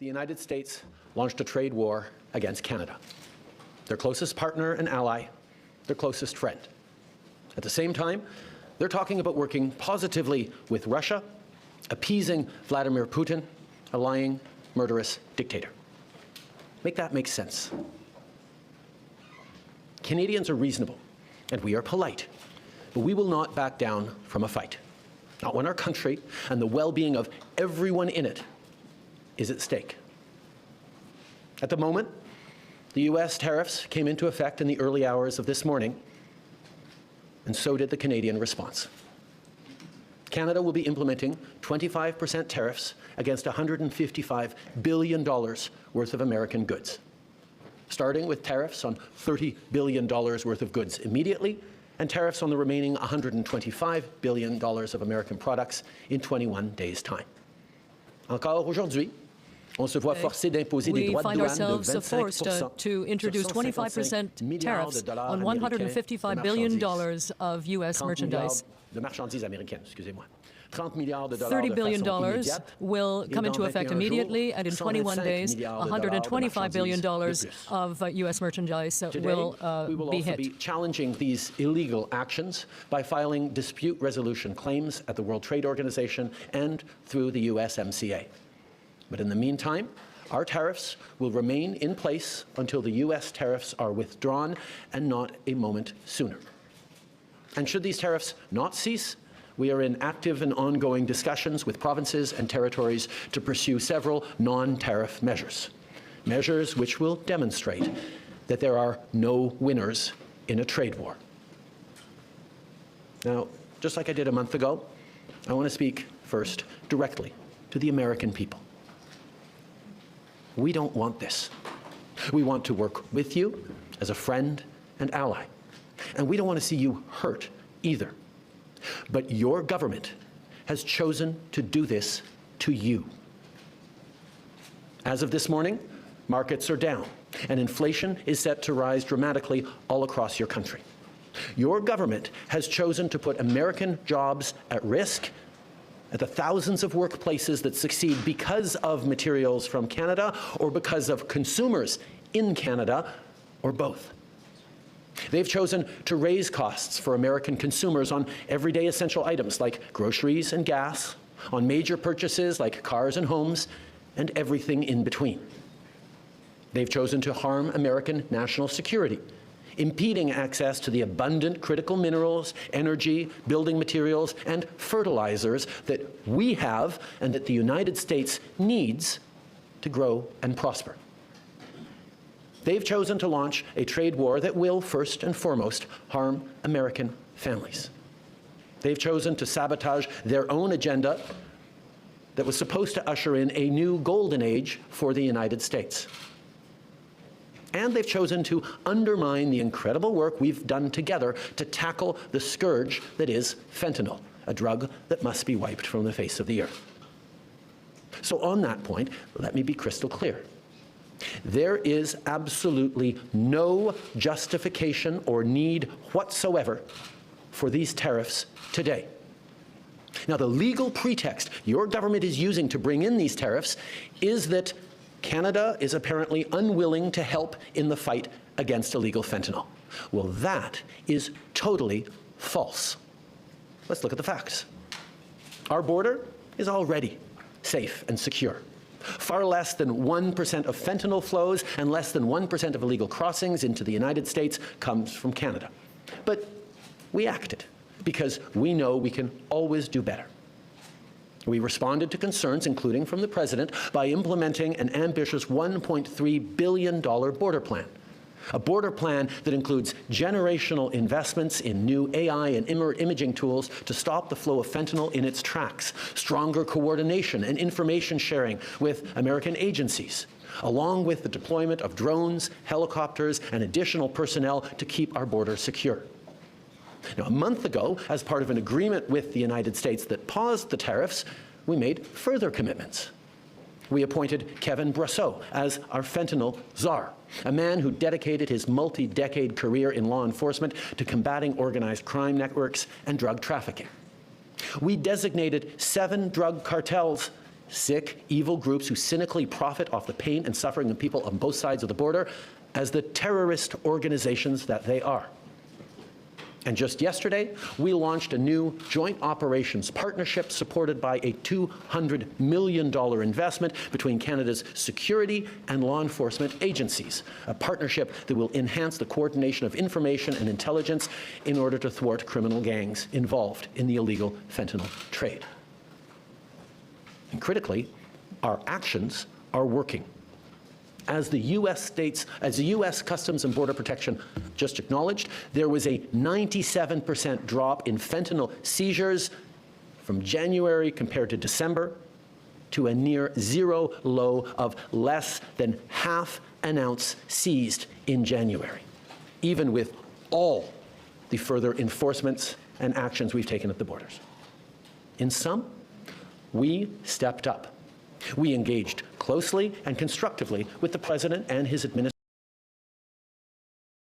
the United States launched a trade war against Canada, their closest partner and ally, their closest friend. At the same time, they're talking about working positively with Russia, appeasing Vladimir Putin, a lying, murderous dictator. Make that make sense. Canadians are reasonable, and we are polite, but we will not back down from a fight. Not when our country and the well-being of everyone in it is at stake. At the moment, the US tariffs came into effect in the early hours of this morning, and so did the Canadian response. Canada will be implementing 25% tariffs against $155 billion worth of American goods, starting with tariffs on $30 billion worth of goods immediately, and tariffs on the remaining $125 billion of American products in 21 days' time. Encore aujourd'hui, on se voit forcé d'imposer des droits de douane de 25% to introduce 25% tariffs on $155 billion of U.S. merchandise. De marchandises américaines, excusez-moi. $30 billion will come into effect immediately, and in 21 days, $125 billion of U.S. merchandise will we will be also hit. be challenging these illegal actions by filing dispute resolution claims at the World Trade Organization and through the USMCA. But in the meantime, our tariffs will remain in place until the U.S. tariffs are withdrawn, and not a moment sooner. And should these tariffs not cease, we are in active and ongoing discussions with provinces and territories to pursue several non-tariff measures, measures which will demonstrate that there are no winners in a trade war. Now, just like I did a month ago, I want to speak first directly to the American people. We don't want this. We want to work with you as a friend and ally. And we don't want to see you hurt either. But your government has chosen to do this to you. As of this morning, markets are down, and inflation is set to rise dramatically all across your country. Your government has chosen to put American jobs at risk, at the thousands of workplaces that succeed because of materials from Canada or because of consumers in Canada, or both. They've chosen to raise costs for American consumers on everyday essential items like groceries and gas, on major purchases like cars and homes, and everything in between. They've chosen to harm American national security, impeding access to the abundant critical minerals, energy, building materials, and fertilizers that we have and that the United States needs to grow and prosper. They've chosen to launch a trade war that will, first and foremost, harm American families. They've chosen to sabotage their own agenda that was supposed to usher in a new golden age for the United States. And they've chosen to undermine the incredible work we've done together to tackle the scourge that is fentanyl, a drug that must be wiped from the face of the earth. So on that point, let me be crystal clear. There is absolutely no justification or need whatsoever for these tariffs today. Now, the legal pretext your government is using to bring in these tariffs is that Canada is apparently unwilling to help in the fight against illegal fentanyl. Well, that is totally false. Let's look at the facts. Our border is already safe and secure. Far less than 1% of fentanyl flows and less than 1% of illegal crossings into the United States comes from Canada. But we acted because we know we can always do better. We responded to concerns, including from the President, by implementing an ambitious $1.3 billion border plan. A border plan that includes generational investments in new AI and imaging tools to stop the flow of fentanyl in its tracks, stronger coordination and information sharing with American agencies, along with the deployment of drones, helicopters, and additional personnel to keep our border secure. Now, a month ago, as part of an agreement with the United States that paused the tariffs, we made further commitments. We appointed Kevin Brosseau as our fentanyl czar, a man who dedicated his multi-decade career in law enforcement to combating organized crime networks and drug trafficking. We designated 7 drug cartels sick, evil groups who cynically profit off the pain and suffering of people on both sides of the border as the terrorist organizations that they are. And just yesterday, we launched a new joint operations partnership supported by a $200 million investment between Canada's security and law enforcement agencies, a partnership that will enhance the coordination of information and intelligence in order to thwart criminal gangs involved in the illegal fentanyl trade. And critically, our actions are working. As the U.S. Customs and Border Protection just acknowledged, there was a 97% drop in fentanyl seizures from January compared to December, to a near zero low of less than half an ounce seized in January, even with all the further enforcements and actions we've taken at the borders. In sum, we stepped up. We engaged closely and constructively with the President and his administration